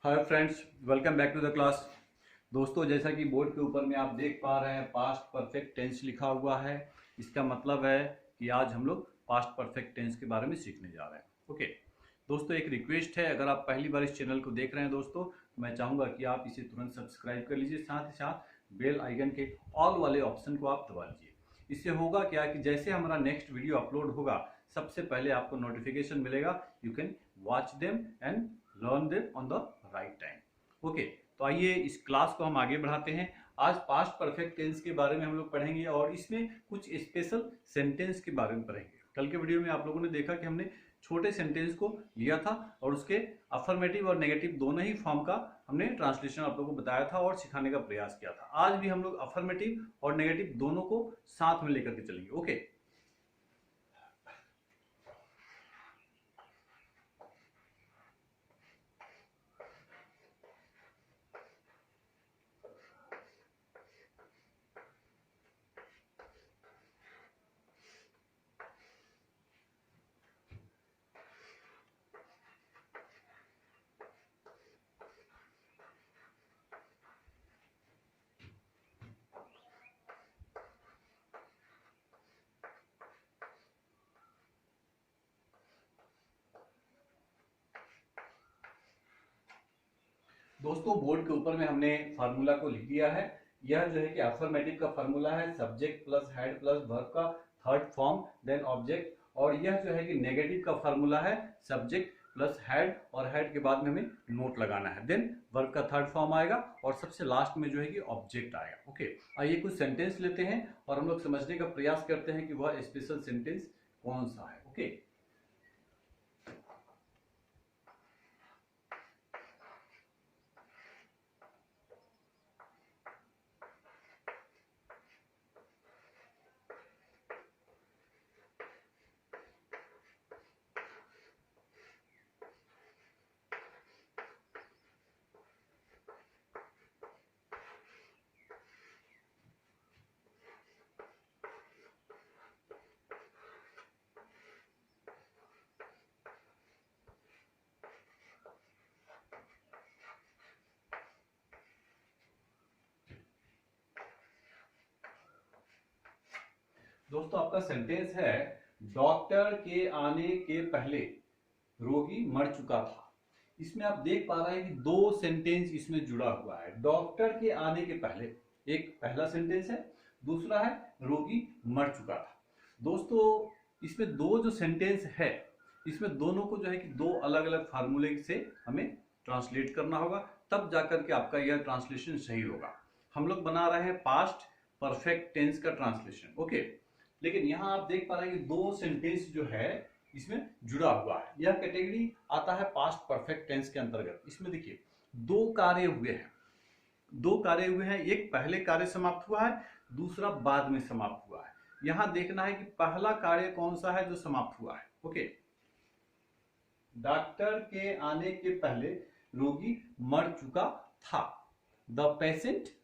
Hi friends, welcome back to the class. दोस्तों, जैसा कि बोर्ड के ऊपर में आप देख पा रहे हैं पास्ट परफेक्ट टेंस लिखा हुआ है। इसका मतलब है कि आज हम लोग पास्ट परफेक्ट टेंस के बारे में सीखने जा रहे हैं। ओके दोस्तों, एक रिक्वेस्ट है, अगर आप पहली बार इस चैनल को देख रहे हैं दोस्तों, तो मैं चाहूँगा कि आप इसे तुरंत सब्सक्राइब कर लीजिए, साथ ही साथ बेल आइकन के ऑल वाले ऑप्शन को आप दबा लीजिए। इससे होगा क्या कि जैसे हमारा नेक्स्ट वीडियो अपलोड होगा, सबसे पहले आपको नोटिफिकेशन मिलेगा। You can watch them and learn them on the right time. Okay, तो आइए इस क्लास को हम आगे बढ़ाते हैं। आज पास्ट परफेक्ट टेंस के बारे में हम लोग पढ़ेंगे और इसमें कुछ स्पेशल सेंटेंस के बारे में पढ़ेंगे। कल के वीडियो में आप लोगों ने देखा कि हमने छोटे सेंटेंस को लिया था और उसके अफर्मेटिव और नेगेटिव दोनों ही फॉर्म का हमने ट्रांसलेशन आप लोगों को बताया था और सिखाने का प्रयास किया था। आज भी हम लोग अफर्मेटिव और नेगेटिव दोनों को साथ में लेकर के चलेंगे। ओके, दोस्तों बोर्ड के ऊपर में हमने फार्मूला को लिख दिया है। यह जो है कि अफर्मेटिव का फार्मूला है, subject plus head plus verb का थर्ड फॉर्म देन ऑब्जेक्ट। और यह जो है कि नेगेटिव का फार्मूला है, सब्जेक्ट प्लस हेड और हेड के बाद में हमें नोट लगाना है, देन वर्ब का थर्ड फॉर्म आएगा और सबसे लास्ट में जो है कि ऑब्जेक्ट आएगा। ओके, आइए कुछ सेंटेंस लेते हैं और हम लोग समझने का प्रयास करते हैं कि वह स्पेशल सेंटेंस कौन सा है। ओके, दोस्तों आपका सेंटेंस है, डॉक्टर के आने के पहले रोगी मर चुका था। इसमें आप देख पा रहे हैं कि दो सेंटेंस इसमें जुड़ा हुआ है। डॉक्टर के आने के पहले एक पहला सेंटेंस है, दूसरा है रोगी मर चुका था। दोस्तों इसमें दो जो सेंटेंस है, इसमें दोनों को जो है कि दो अलग अलग फार्मूले से हमें ट्रांसलेट करना होगा, तब जाकर के आपका यह ट्रांसलेशन सही होगा। हम लोग बना रहे हैं पास्ट परफेक्ट टेंस का ट्रांसलेशन। ओके, लेकिन यहां आप देख पा रहे हैं कि दो सेंटेंस जो है इसमें जुड़ा हुआ है। यह कैटेगरी आता है पास्ट परफेक्ट टेंस के अंतर्गत। इसमें देखिए दो कार्य हुए हैं, दो कार्य हुए हैं, एक पहले कार्य समाप्त हुआ है, दूसरा बाद में समाप्त हुआ है। यहां देखना है कि पहला कार्य कौन सा है जो समाप्त हुआ है। ओके, डॉक्टर के आने के पहले रोगी मर चुका था। द पेशेंट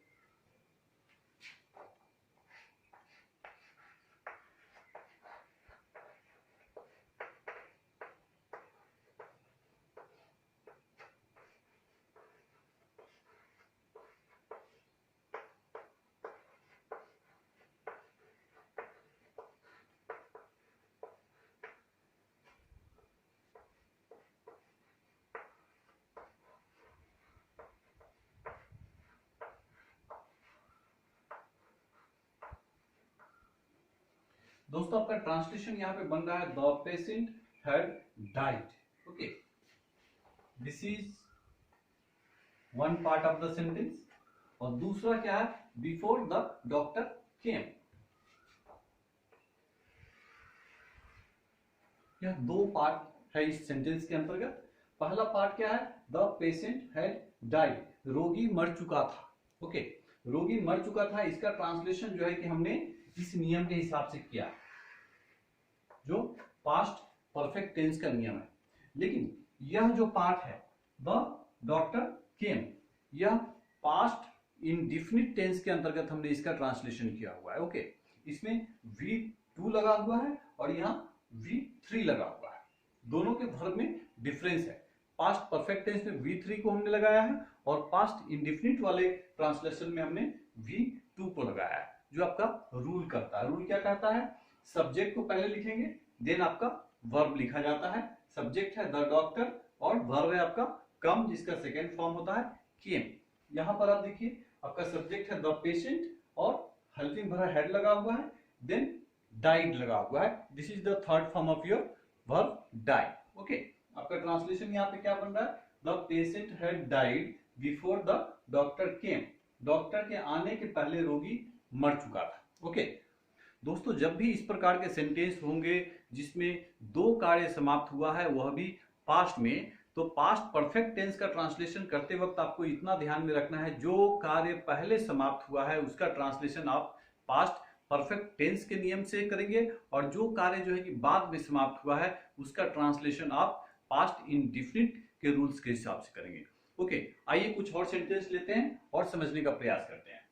दोस्तों आपका ट्रांसलेशन यहां पे बन रहा है, the patient had died. Okay, this is one part of the sentence. और दूसरा क्या है, बिफोर द डॉक्टर केम। यह दो पार्ट है इस सेंटेंस के अंतर्गत। पहला पार्ट क्या है, द पेशेंट हैड डाइड, रोगी मर चुका था। ओके, रोगी मर चुका था, इसका ट्रांसलेशन जो है कि हमने इस नियम के हिसाब से किया, जो पास्ट परफेक्ट टेंस का नियम है। लेकिन यह जो पार्ट है, द डॉक्टर केम, यह पास्ट इंडिफिनिट टेंस के अंतर्गत हमने इसका ट्रांसलेशन किया हुआ है। ओके, इसमें V2 लगा हुआ है और यहाँ V3 लगा हुआ है। दोनों के वर्ब में डिफरेंस है। पास्ट परफेक्ट टेंस में V3 को हमने लगाया है और पास्ट इंडिफिनिट वाले ट्रांसलेशन में हमने V2 को लगाया है, जो आपका रूल करता है। रूल क्या कहता है? सब्जेक्ट को पहले लिखेंगे, देन आपका वर्ब लिखा जाता है। सब्जेक्ट है द डॉक्टर और वर्ब है आपका कम, जिसका सेकेंड फॉर्म होता है केम। यहां पर आप देखिए, आपका सब्जेक्ट है द पेशेंट और हेल्पिंग भरा हेड लगा हुआ है, देन डाइड लगा हुआ है। This is the third form of your verb die. Okay, आपका ट्रांसलेशन यहाँ पे क्या बन रहा है? The patient had died before the doctor came. Doctor के आने के पहले रोगी मर चुका था। ओके दोस्तों, जब भी इस प्रकार के सेंटेंस होंगे जिसमें दो कार्य समाप्त हुआ है, वह भी पास्ट में, तो पास्ट परफेक्ट टेंस का ट्रांसलेशन करते वक्त आपको इतना ध्यान में रखना है, जो कार्य पहले समाप्त हुआ है उसका ट्रांसलेशन आप पास्ट परफेक्ट टेंस के नियम से करेंगे, और जो कार्य जो है कि बाद में समाप्त हुआ है उसका ट्रांसलेशन आप पास्ट इंडिफिनिट के रूल्स के हिसाब से करेंगे। ओके, आइए कुछ और सेंटेंस लेते हैं और समझने का प्रयास करते हैं।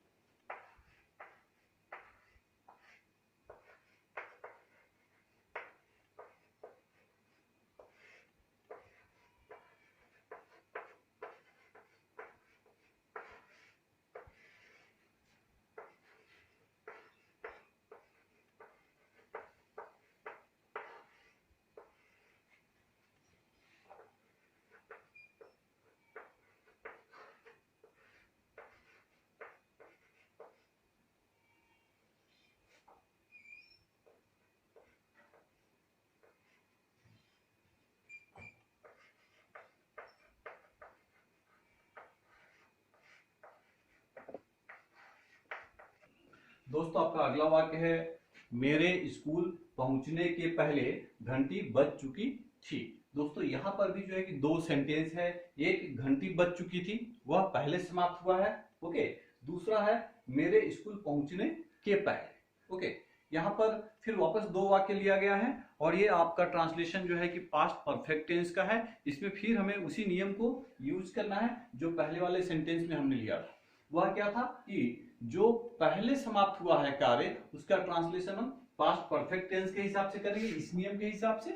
दोस्तों, आपका अगला वाक्य है, मेरे स्कूल पहुंचने के पहले घंटी बज चुकी थी। दोस्तों, यहां पर भी जो है कि दो सेंटेंस है। एक, घंटी बज चुकी थी, वह पहले समाप्त हुआ है। ओके, दूसरा है मेरे स्कूल पहुंचने के पहले। ओके, यहां पर फिर वापस दो वाक्य लिया गया है, और ये आपका ट्रांसलेशन जो है कि पास्ट परफेक्ट टेंस का है। इसमें फिर हमें उसी नियम को यूज करना है जो पहले वाले सेंटेंस में हमने लिया था। वह क्या था कि जो पहले समाप्त हुआ है कार्य, उसका ट्रांसलेशन हम पास्ट परफेक्ट टेंस के हिसाब से करेंगे, इस नियम के हिसाब से।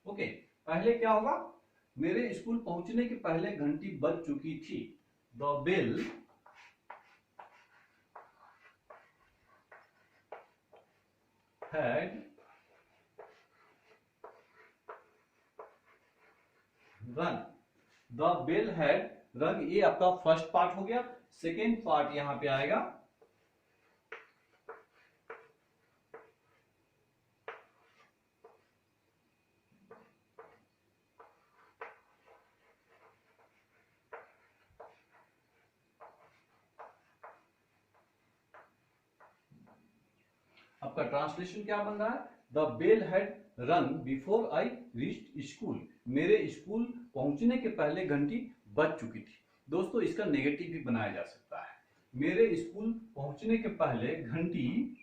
ओके, पहले क्या होगा? मेरे स्कूल पहुंचने के पहले घंटी बज चुकी थी। The bell had run. The bell had run, ये आपका फर्स्ट पार्ट हो गया। सेकेंड पार्ट यहां पे आएगा, आपका ट्रांसलेशन क्या बन रहा है? The bell had run before I reached school. मेरे स्कूल पहुंचने के पहले घंटी बज चुकी थी। दोस्तों, इसका नेगेटिव भी बनाया जा सकता है। मेरे स्कूल पहुंचने के पहले घंटी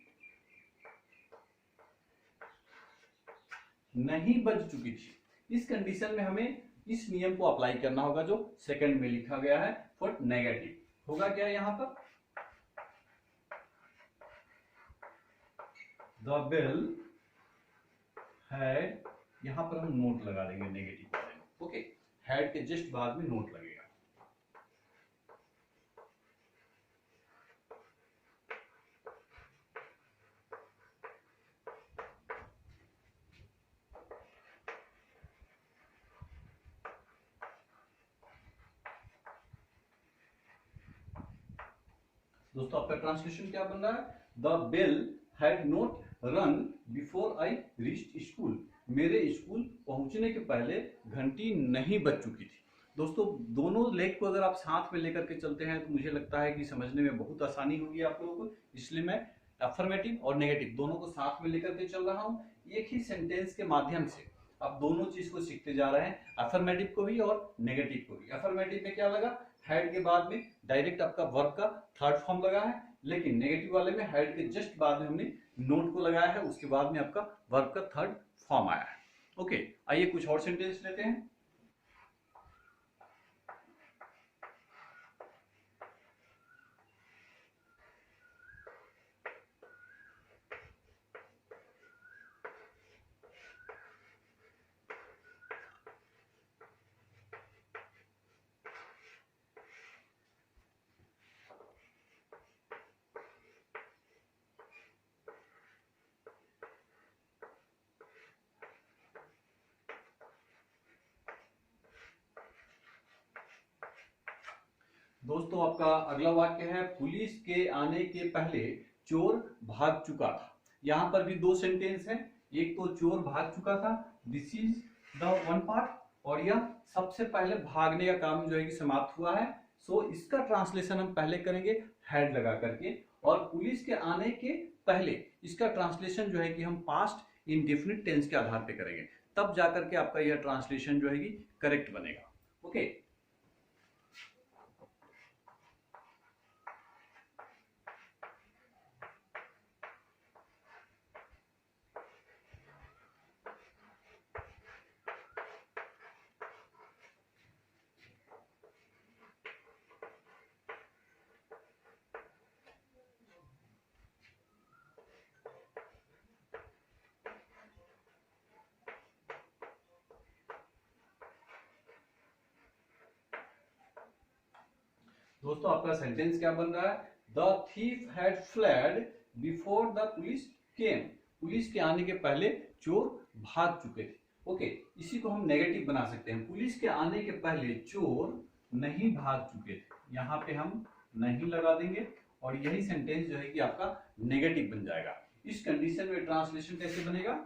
नहीं बज चुकी थी। इस कंडीशन में हमें इस नियम को अप्लाई करना होगा जो सेकंड में लिखा गया है फॉर नेगेटिव। होगा क्या यहां पर? द बेल हैड, यहां पर हम नोट लगा देंगे नेगेटिव वाले में। ओके, हैड के जस्ट बाद में नोट लगेगा। दोस्तों, आपका ट्रांसलेशन क्या बन रहा है? The bell had not run before I reached school. मेरे स्कूल पहुंचने के पहले घंटी नहीं बज चुकी थी। दोस्तों, दोनों लेख को अगर आप साथ में लेकर के चलते हैं तो मुझे लगता है कि समझने में बहुत आसानी होगी आप लोगों को। इसलिए मैं अफर्मेटिव और नेगेटिव दोनों को साथ में लेकर के चल रहा हूं। एक ही सेंटेंस के माध्यम से आप दोनों चीज को सीखते जा रहे हैं, अफर्मेटिव को भी और नेगेटिव को भी। अफर्मेटिव में क्या लगा? हैड के बाद में डायरेक्ट आपका वर्ब का थर्ड फॉर्म लगा है, लेकिन नेगेटिव वाले में हैड के जस्ट बाद में हमने नोट को लगाया है, उसके बाद में आपका वर्ब का थर्ड फॉर्म आया है। ओके, आइए कुछ और सेंटेंस लेते हैं। दोस्तों आपका अगला वाक्य है पुलिस के आने के पहले चोर भाग चुका था। यहाँ पर भी दो सेंटेंस है, एक तो चोर भाग चुका था, this is the one part, और यह सबसे पहले भागने का काम जो है कि समाप्त हुआ है। सो इसका ट्रांसलेशन हम पहले करेंगे हैड लगा करके, और पुलिस के आने के पहले इसका ट्रांसलेशन जो है कि हम पास्ट इंडेफिनिट टेंस के आधार पे करेंगे, तब जाकर के आपका यह ट्रांसलेशन जो है कि करेक्ट बनेगा। ओके दोस्तों आपका सेंटेंस क्या बन रहा है, the thief had fled before the police came. Police के आने के पहले चोर भाग चुके थे। ओके इसी को हम नेगेटिव बना सकते हैं, पुलिस के आने के पहले चोर नहीं भाग चुके थे। यहाँ पे हम नहीं लगा देंगे और यही सेंटेंस जो है कि आपका नेगेटिव बन जाएगा। इस कंडीशन में ट्रांसलेशन कैसे बनेगा,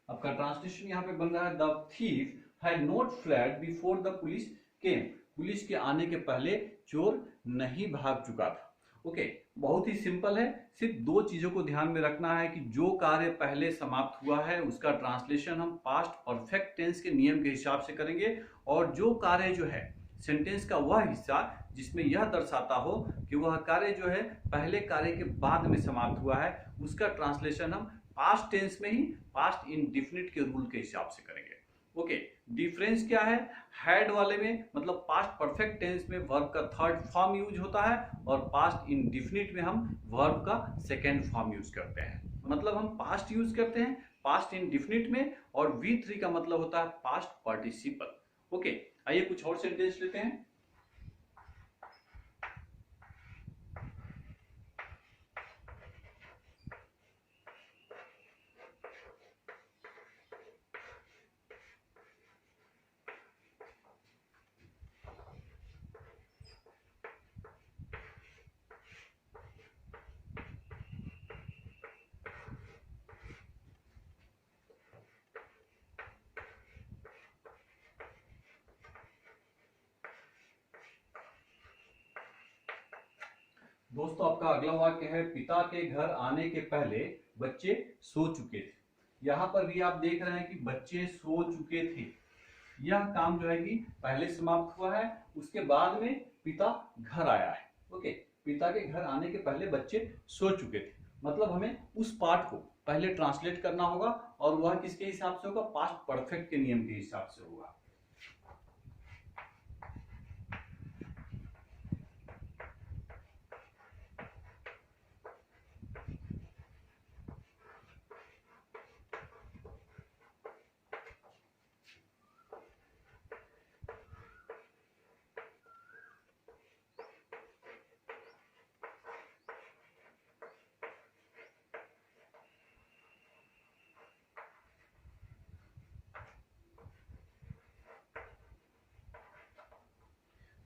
आपका ट्रांसलेशन यहाँ पे बन रहा है the thief had not fled before the police came. Police के आने के पहले चोर नहीं भाग चुका था। ओके बहुत ही सिंपल है, सिर्फ दो चीजों को ध्यान में रखना है कि जो कार्य पहले समाप्त हुआ है उसका ट्रांसलेशन हम पास्ट परफेक्ट टेंस के नियम के हिसाब से करेंगे, और जो कार्य जो है सेंटेंस का वह हिस्सा जिसमें यह दर्शाता हो कि वह कार्य जो है पहले कार्य के बाद में समाप्त हुआ है, उसका ट्रांसलेशन हम पास्ट टेंस में ही पास्ट इंडेफिनिट के रूल के हिसाब से करेंगे। ओके डिफरेंस क्या है, हैड वाले में मतलब पास्ट परफेक्ट टेंस में वर्ब का थर्ड फॉर्म यूज होता है, और पास्ट इंडेफिनिट में हम वर्ब का सेकेंड फॉर्म यूज करते हैं। मतलब हम पास्ट यूज करते हैं पास्ट इंडेफिनिट में, और V3 का मतलब होता है पास्ट पार्टिसिपल। ओके आइए कुछ और सेंटेंस लेते हैं। दोस्तों आपका अगला वाक्य है पिता के घर आने के पहले बच्चे सो चुके थे। यहाँ पर भी आप देख रहे हैं कि बच्चे सो चुके थे। यह काम जो है कि पहले समाप्त हुआ है, उसके बाद में पिता घर आया है। ओके पिता के घर आने के पहले बच्चे सो चुके थे, मतलब हमें उस पार्ट को पहले ट्रांसलेट करना होगा, और वह किसके हिसाब से होगा, पास्ट परफेक्ट के नियम के हिसाब से होगा।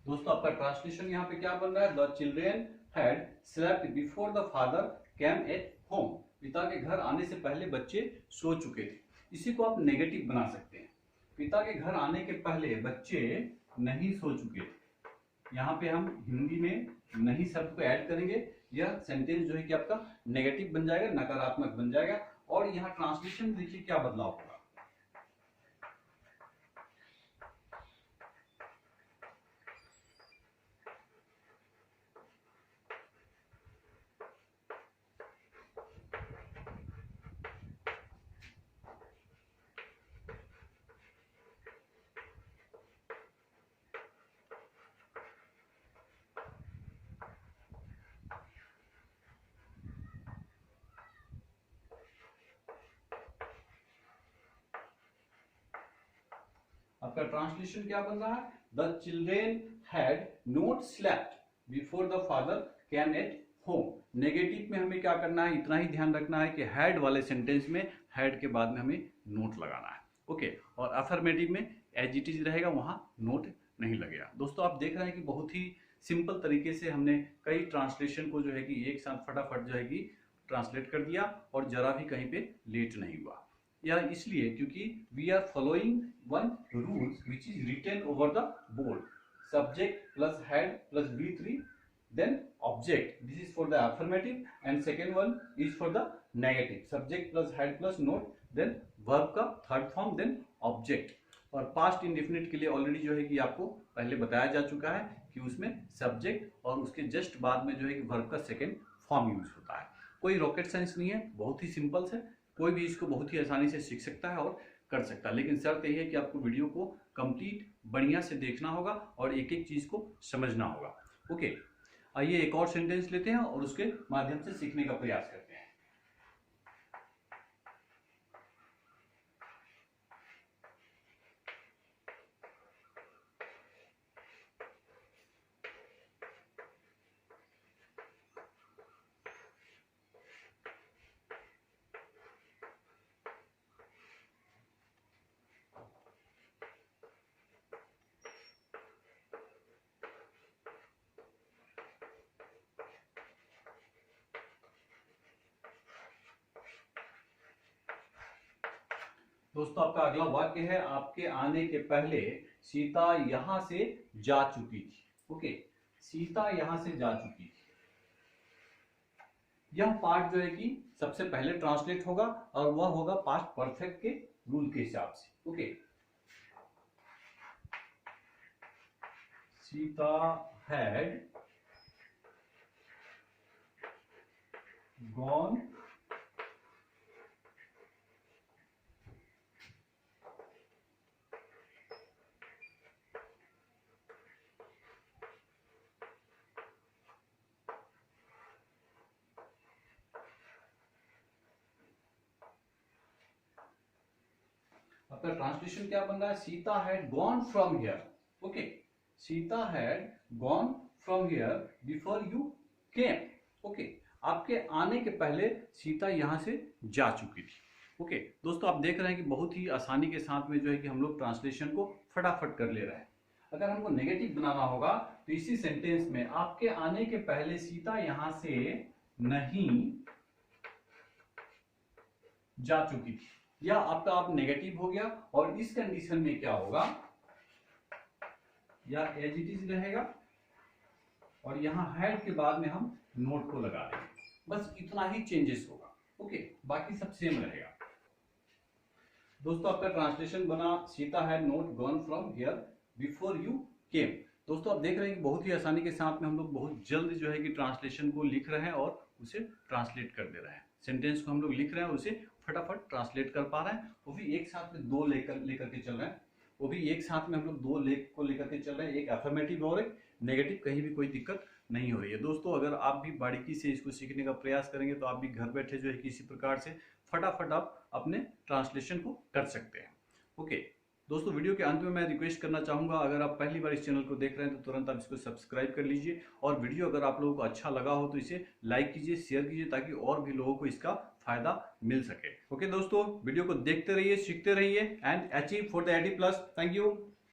दोस्तों आपका ट्रांसलेशन यहाँ पे क्या बन रहा है, the children had slept before the father came at home. पिता के घर आने से पहले बच्चे सो चुके थे। इसी को आप नेगेटिव बना सकते हैं, पिता के घर आने के पहले बच्चे नहीं सो चुके थे। यहाँ पे हम हिंदी में नहीं शब्द को ऐड करेंगे, यह सेंटेंस जो है कि आपका नेगेटिव बन जाएगा, नकारात्मक बन जाएगा। और यहाँ ट्रांसलेशन देखिए क्या बदलाव होगा, आपका ट्रांसलेशन क्या बन रहा है, the children had not slept before the father came at home. Negative में हमें क्या करना है, इतना ही ध्यान रखना है कि हैड वाले सेंटेंस में हैड के बाद में हमें नोट लगाना है। ओके, और अफर्मेटिव में एज इट इज रहेगा, वहां नोट नहीं लगेगा। दोस्तों आप देख रहे हैं कि बहुत ही सिंपल तरीके से हमने कई ट्रांसलेशन को जो है कि एक साथ फटाफट जो है कि ट्रांसलेट कर दिया और जरा भी कहीं पे लेट नहीं हुआ। यह इसलिए क्योंकि we are following one rules which is written over the board, subject plus head plus V3 then object. This is for the affirmative and second one is for the negative, subject plus head plus note then verb का third form then object। और past indefinite के लिए already जो है कि आपको पहले बताया जा चुका है कि उसमें सब्जेक्ट और उसके जस्ट बाद में जो है कि वर्ब का सेकेंड फॉर्म यूज होता है। कोई रॉकेट साइंस नहीं है, बहुत ही सिंपल है, कोई भी इसको बहुत ही आसानी से सीख सकता है और कर सकता है। लेकिन शर्त यही है कि आपको वीडियो को कंप्लीट बढ़िया से देखना होगा और एक एक चीज को समझना होगा। ओके, आइए एक और सेंटेंस लेते हैं और उसके माध्यम से सीखने का प्रयास करते हैं। दोस्तों आपका अगला वाक्य है, आपके आने के पहले सीता यहां से जा चुकी थी। ओके, सीता यहां से जा चुकी थी। यह पार्ट जो है कि सबसे पहले ट्रांसलेट होगा और वह होगा पास्ट परफेक्ट के रूल के हिसाब से। ओके, सीता हैड गॉन आपका ट्रांसलेशन क्या बन रहा है, Sita had gone from here. Okay, Sita had gone from here before you came. Okay, आपके आने के पहले सीता यहां से जा चुकी थी। ओके दोस्तों, आप देख रहे हैं कि बहुत ही आसानी के साथ में जो है कि हम लोग ट्रांसलेशन को फटाफट कर ले रहे हैं। अगर हमको नेगेटिव बनाना होगा तो इसी सेंटेंस में आपके आने के पहले सीता यहां से नहीं जा चुकी थी, या आपका आप नेगेटिव हो गया और इस कंडीशन में क्या होगा, या एज इट इज रहेगा और यहां हैड के बाद में हम नोट को लगा देंगे। बस इतना ही चेंजेस होगा। ओके, बाकी सब सेम रहेगा। दोस्तों आपका ट्रांसलेशन बना, Sita had not gone from here before you came. दोस्तों आप देख रहे हैं कि बहुत ही आसानी के साथ में हम लोग बहुत जल्द जो है कि ट्रांसलेशन को लिख रहे हैं और उसे ट्रांसलेट कर दे रहे हैं। सेंटेंस को हम लोग लिख रहे हैं, उसे फटाफट ट्रांसलेट कर पा रहे हैं, वो भी एक साथ में दो लेकर के चल रहे हैं। वो भी एक साथ में हम लोग दो लेख को लेकर के चल रहे हैं, एक अफर्मेटिव और एक नेगेटिव, कहीं भी कोई दिक्कत नहीं हो रही है। दोस्तों अगर आप भी बारीकी से इसको सीखने का प्रयास करेंगे तो आप भी घर बैठे जो है कि इसी प्रकार से फटाफट आप अपने ट्रांसलेशन को कर सकते हैं। ओके दोस्तों, वीडियो के अंत में मैं रिक्वेस्ट करना चाहूंगा, अगर आप पहली बार इस चैनल को देख रहे हैं तो तुरंत आप इसको सब्सक्राइब कर लीजिए और वीडियो अगर आप लोगों को अच्छा लगा हो तो इसे लाइक कीजिए, शेयर कीजिए, ताकि और भी लोगों को इसका फायदा मिल सके। ओके दोस्तों, वीडियो को देखते रहिए, सीखते रहिए and achieve for the 80+। Thank you.